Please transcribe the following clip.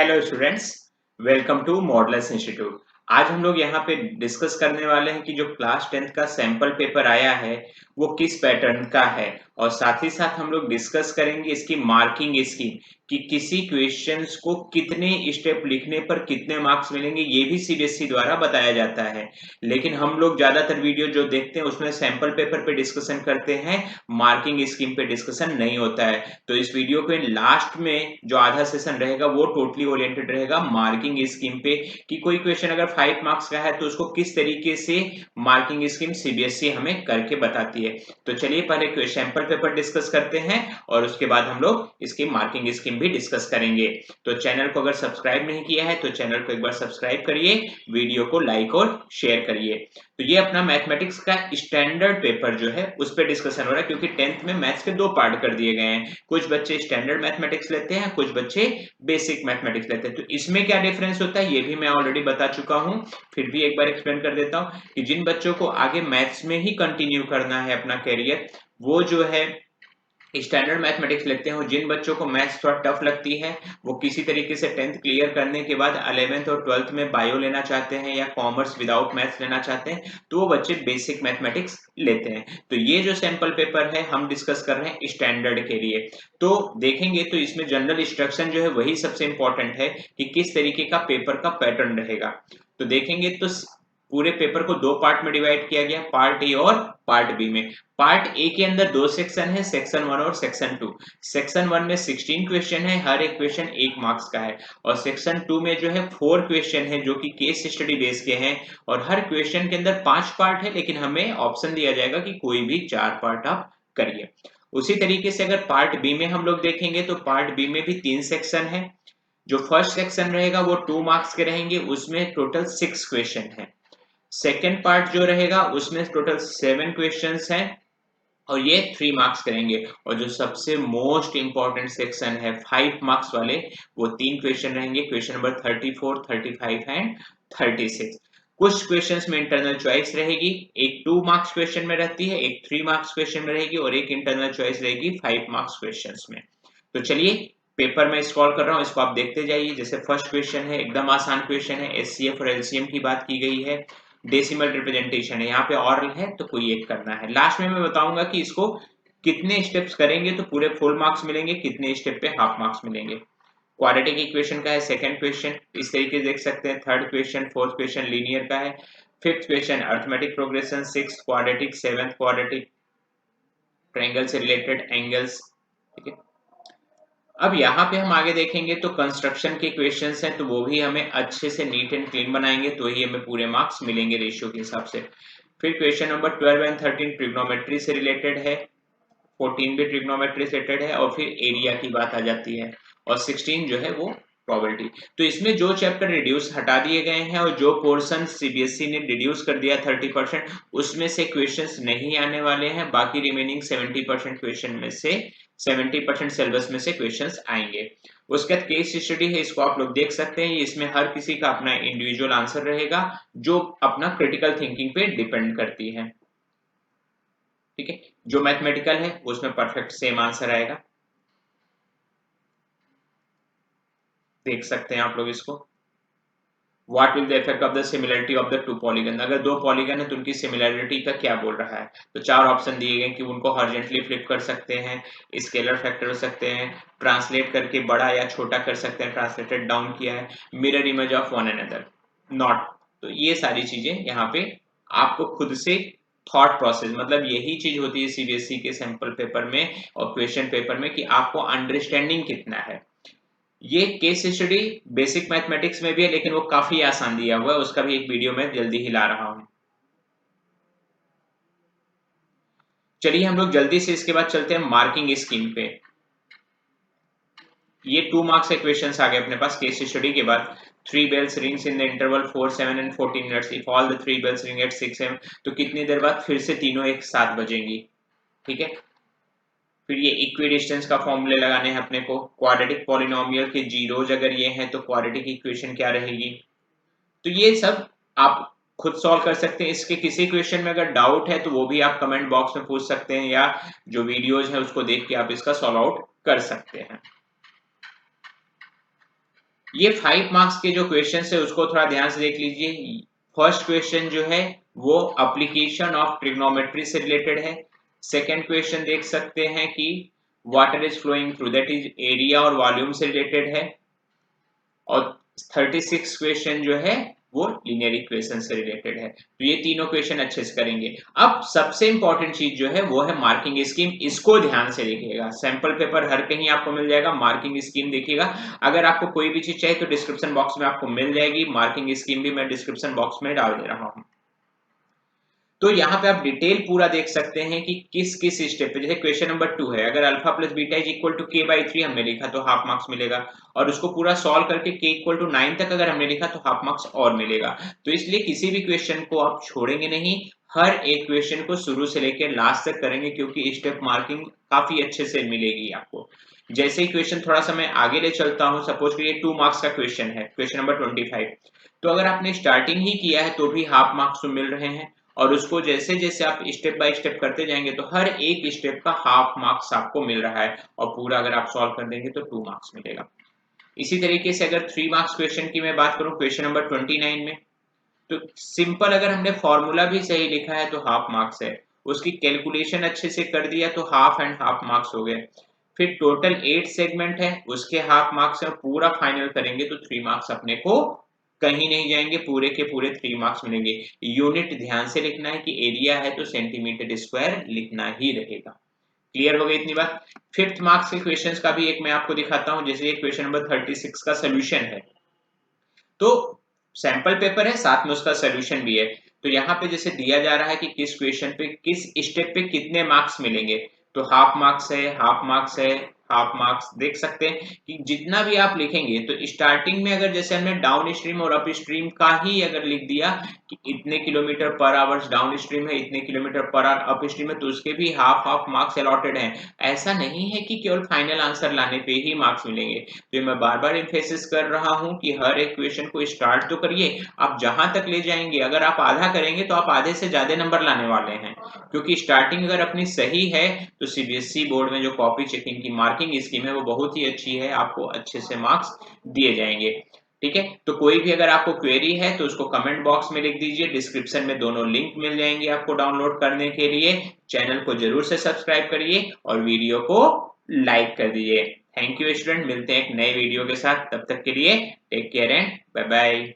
Hello students, welcome to models institute. आज हम लोग यहाँ पे डिस्कस करने वाले हैं कि जो क्लास 10th का सैंपल पेपर आया है वो किस पैटर्न का है, और साथ ही साथ हम लोग डिस्कस करेंगे इसकी मार्किंग स्कीम कि किसी क्वेश्चंस को कितने स्टेप लिखने पर कितने मार्क्स मिलेंगे, ये भी सीबीएसई द्वारा बताया जाता है। लेकिन हम लोग ज्यादातर वीडियो जो देखते हैं उसमें सैंपल पेपर पे डिस्कशन करते हैं, मार्किंग स्कीम पे डिस्कशन नहीं होता है। तो इस वीडियो के लास्ट में जो आधा सेशन रहेगा वो टोटली ओरिएंटेड रहेगा मार्किंग स्कीम पे कि कोई क्वेश्चन अगर 5 मार्क्स का है तो उसको किस तरीके से मार्किंग स्कीम सीबीएसई हमें करके बताती है। तो चलिए पहले सैंपल पेपर डिस्कस करते हैं और उसके बाद हम लोग इसकी मार्किंग स्कीम भी डिस्कस करेंगे। तो चैनल को अगर सब्सक्राइब नहीं किया है तो चैनल को एक बार सब्सक्राइब करिए, वीडियो को लाइक और शेयर करिए। तो ये अपना मैथमेटिक्स का स्टैंडर्ड पेपर जो है उस पर डिस्कशन हो रहा है, क्योंकि 10th में मैथ्स के 2 पार्ट कर दिए गए हैं। कुछ बच्चे स्टैंडर्ड मैथमेटिक्स लेते हैं, कुछ बच्चे बेसिक मैथमेटिक्स लेते हैं। तो इसमें क्या डिफरेंस होता है ये भी मैं ऑलरेडी बता चुका हूं, फिर भी एक बार एक्सप्लेन कर देता हूं कि जिन बच्चों को आगे मैथ्स में ही कंटिन्यू करना है अपना करियर, वो जो है स्टैंडर्ड मैथमेटिक्स लेते हैं। जिन बच्चों को मैथ्स थोड़ा टफ लगती है, वो किसी तरीके से 10th क्लियर करने के बाद 11th और 12th में बायो लेना चाहते हैं या कॉमर्स विदाउट मैथ्स लेना चाहते हैं, तो वो बच्चे बेसिक मैथमेटिक्स लेते हैं। तो ये जो सैंपल पेपर है हम डिस्कस कर रहे हैं स्टैंडर्ड के लिए। तो देखेंगे तो इसमें जनरल इंस्ट्रक्शन जो है वही सबसे इंपॉर्टेंट है कि किस तरीके का पेपर का पैटर्न रहेगा। तो देखेंगे तो पूरे पेपर को 2 पार्ट में डिवाइड किया गया, पार्ट ए और पार्ट बी में। पार्ट ए के अंदर 2 सेक्शन है, सेक्शन 1 और सेक्शन 2। सेक्शन 1 में 16 क्वेश्चन है, हर एक क्वेश्चन 1 मार्क्स का है। और सेक्शन 2 में जो है 4 क्वेश्चन है जो कि केस स्टडी बेस के हैं, और हर क्वेश्चन के अंदर 5 पार्ट है, लेकिन हमें ऑप्शन दिया जाएगा कि कोई भी 4 पार्ट आप करिए। उसी तरीके से अगर पार्ट बी में हम लोग देखेंगे तो पार्ट बी में भी 3 सेक्शन है। जो फर्स्ट सेक्शन रहेगा वो 2 मार्क्स के रहेंगे, उसमें टोटल 6 क्वेश्चन है। सेकेंड पार्ट जो रहेगा उसमें टोटल 7 क्वेश्चंस हैं और ये 3 मार्क्स करेंगे। और जो सबसे मोस्ट इंपॉर्टेंट सेक्शन है 5 मार्क्स वाले, वो 3 क्वेश्चन रहेंगे, क्वेश्चन नंबर 34, 35 एंड 36। कुछ क्वेश्चंस में इंटरनल चॉइस रहेगी, एक 2 मार्क्स क्वेश्चन में रहती है, एक 3 मार्क्स क्वेश्चन में रहेगी, और एक इंटरनल चॉइस रहेगी 5 मार्क्स क्वेश्चंस में। तो चलिए पेपर में स्क्रॉल कर रहा हूँ, इसको आप देखते जाइए। जैसे फर्स्ट क्वेश्चन है, एकदम आसान क्वेश्चन है, एचसीएफ और एलसीएम की बात की गई है, डेसिमल रिप्रेजेंटेशन है, यहाँ पे ऑरल है तो कोई एक करना है। लास्ट में मैं बताऊंगा कि इसको कितने स्टेप्स करेंगे तो पूरे फुल मार्क्स मिलेंगे, कितने स्टेप पे हाफ मार्क्स मिलेंगे। क्वाड्रेटिक इक्वेशन का है सेकंड क्वेश्चन, इस तरीके से देख सकते हैं। Third question, fourth question linear का है। Fifth question arithmetic progression, six quadratic, seventh quadratic, triangle से रिलेटेड एंगल्स। ठीक है, अब यहाँ पे हम आगे देखेंगे तो कंस्ट्रक्शन के क्वेश्चंस हैं, तो वो भी हमें अच्छे से नीट एंड क्लीन बनाएंगे तो ही हमें पूरे मार्क्स मिलेंगे रेशियो के हिसाब से। फिर क्वेश्चन नंबर 12 एंड 13 ट्रिग्नोमेट्री से रिलेटेड है, 14 भी ट्रिग्नोमेट्री से रिलेटेड है, और फिर एरिया की बात आ जाती है, और 16 जो है वो प्रोबेबिलिटी। तो इसमें जो चैप्टर रिड्यूस हटा दिए गए हैं और जो पोर्शन सीबीएसई ने रिड्यूस कर दिया 30%, उसमें से क्वेश्चंस नहीं आने वाले हैं। बाकी रिमेनिंग 70% क्वेश्चन में से 70% सिलेबस में से क्वेश्चंस आएंगे। उसके बाद केस स्टडी है, इसको आप लोग देख सकते हैं। इसमें हर किसी का अपना इंडिविजुअल आंसर रहेगा जो अपना क्रिटिकल थिंकिंग पे डिपेंड करती है। ठीक है, जो मैथमेटिकल है उसमें परफेक्ट सेम आंसर आएगा, देख सकते हैं आप लोग इसको। What will the effect of the similarity of the two polygon, अगर 2 पॉलीगन है तो उनकी सिमिलरिटी का क्या बोल रहा है। तो 4 ऑप्शन दिए गए कि उनको हॉरिजॉन्टली फ्लिप कर सकते हैं, स्केलर फैक्टर हो सकते हैं, ट्रांसलेट करके बड़ा या छोटा कर सकते हैं, ट्रांसलेटेड डाउन किया है, mirror image of one another, not. तो ये सारी चीजें यहाँ पे आपको खुद से थॉट प्रोसेस, मतलब यही चीज होती है सीबीएसई के सैंपल पेपर में और क्वेश्चन पेपर में कि आपको अंडरस्टैंडिंग कितना है। ये केस स्टडी बेसिक मैथमेटिक्स में भी है, लेकिन वो काफी आसान दिया हुआ है, उसका भी एक वीडियो में जल्दी ही ला रहा हूं। चलिए हम लोग जल्दी से इसके बाद चलते हैं मार्किंग स्कीम पे। ये 2 मार्क्स के क्वेश्चंस आ गए अपने पास केस स्टडी के बाद। 3 bells rings in the interval 4, 7 and 14 minutes, if all the 3 bells ring at 6 am, तो कितनी देर बाद फिर से तीनों एक साथ बजेंगी। ठीक है, फिर ये इक्विडिस्टेंस का फॉर्मूले लगाने हैं अपने को। क्वाड्रेटिक पॉलिनोमियल के जीरोज अगर ये हैं तो क्वाड्रेटिक इक्वेशन क्या रहेगी। तो ये सब आप खुद सॉल्व कर सकते हैं। इसके किसी क्वेश्चन में अगर डाउट है तो वो भी आप कमेंट बॉक्स में पूछ सकते हैं, या जो वीडियोज है उसको देख के आप इसका सॉल्व आउट कर सकते हैं। ये 5 मार्क्स के जो क्वेश्चन है उसको थोड़ा ध्यान से देख लीजिए। फर्स्ट क्वेश्चन जो है वो एप्लीकेशन ऑफ ट्रिग्नोमेट्री से रिलेटेड है। सेकंड क्वेश्चन देख सकते हैं कि water is flowing through, that is area और वॉल्यूम से रिलेटेड है। और 36 क्वेश्चन जो है वो लीनियर इक्वेशन से रिलेटेड है। तो ये तीनों क्वेश्चन अच्छे से करेंगे। अब सबसे इंपॉर्टेंट चीज जो है वो है मार्किंग स्कीम। इसको ध्यान से देखिएगा, सैंपल पेपर हर कहीं आपको मिल जाएगा, मार्किंग स्कीम देखिएगा। अगर आपको कोई भी चीज चाहिए तो डिस्क्रिप्शन बॉक्स में आपको मिल जाएगी, मार्किंग स्कीम भी मैं डिस्क्रिप्शन बॉक्स में डाल दे रहा हूँ। तो यहाँ पे आप डिटेल पूरा देख सकते हैं कि किस किस स्टेप पे, जैसे क्वेश्चन नंबर 2 है, अगर alpha plus beta is equal to k by 3 हमने लिखा तो हाफ मार्क्स मिलेगा, और उसको पूरा सॉल्व करके के इक्वल टू 9 तक अगर हमने लिखा तो हाफ मार्क्स और मिलेगा। तो इसलिए किसी भी क्वेश्चन को आप छोड़ेंगे नहीं, हर एक क्वेश्चन को शुरू से लेकर लास्ट तक करेंगे, क्योंकि स्टेप मार्किंग काफी अच्छे से मिलेगी आपको। जैसे ही क्वेश्चन थोड़ा सा मैं आगे ले चलता हूँ, सपोज करिए 2 मार्क्स का क्वेश्चन है, क्वेश्चन नंबर 25। तो अगर आपने स्टार्टिंग ही किया है तो भी हाफ मार्क्स तो मिल रहे हैं, और उसको जैसे जैसे आप स्टेप बाय स्टेप करते जाएंगे तो हर एक स्टेप का हाफ मार्क्स आपको मिल रहा है, और पूरा अगर आप सॉल्व कर देंगे तो 2 मार्क्स मिलेगा। इसी तरीके से अगर 3 मार्क्स क्वेश्चन की मैं बात करूं, क्वेश्चन नंबर 29 में, तो सिंपल अगर हमने फॉर्मूला भी सही लिखा है तो हाफ मार्क्स है, उसकी कैलकुलेशन अच्छे से कर दिया तो हाफ एंड हाफ मार्क्स हो गए। फिर टोटल 8 सेगमेंट है, उसके हाफ मार्क्स है, पूरा फाइनल करेंगे तो 3 मार्क्स अपने को कहीं नहीं जाएंगे, पूरे के पूरे 3 मार्क्स मिलेंगे। यूनिट ध्यान से लिखना है कि एरिया है तो सेंटीमीटर स्क्वायर लिखना ही रहेगा। क्लियर हो गई इतनी बात। फिफ्थ मार्क्स के क्वेश्चंस का भी एक मैं आपको दिखाता हूं, जैसे ये क्वेश्चन नंबर 36 का सोल्यूशन है। तो सैंपल पेपर है, साथ में उसका सोल्यूशन भी है। तो यहाँ पे जैसे दिया जा रहा है कि किस क्वेश्चन पे किस स्टेप पे कितने मार्क्स मिलेंगे, तो हाफ मार्क्स है, हाफ मार्क्स है, हाफ मार्क्स। देख सकते हैं कि जितना भी आप लिखेंगे तो स्टार्टिंग में अगर जैसे हमने डाउन स्ट्रीम और अप स्ट्रीम का ही अगर लिख दिया कि इतने किलोमीटर पर आवर्स डाउन स्ट्रीम है, इतने kilometre per hour up stream है, तो उसके भी हाफ हाफ मार्क्स अलॉटेड हैं। ऐसा नहीं है कि केवल फाइनल आंसर लाने पे ही मार्क्स मिलेंगे। तो मैं बार बार इम्फेसिस कर रहा हूं कि हर एक क्वेश्चन को स्टार्ट तो करिए, आप जहां तक ले जाएंगे अगर आप आधा करेंगे तो आप आधे से ज्यादा नंबर लाने वाले हैं, क्योंकि स्टार्टिंग अगर अपनी सही है तो सीबीएसई बोर्ड में जो कॉपी चेकिंग की मार्किंग स्कीम है वो बहुत ही अच्छी है, आपको अच्छे से मार्क्स दिए जाएंगे। ठीक है, तो कोई भी अगर आपको क्वेरी है तो उसको कमेंट बॉक्स में लिख दीजिए, डिस्क्रिप्शन में दोनों लिंक मिल जाएंगे आपको डाउनलोड करने के लिए। चैनल को जरूर से सब्सक्राइब करिए और वीडियो को लाइक कर दीजिए। थैंक यू स्टूडेंट, मिलते हैं एक नए वीडियो के साथ, तब तक के लिए take care and bye bye.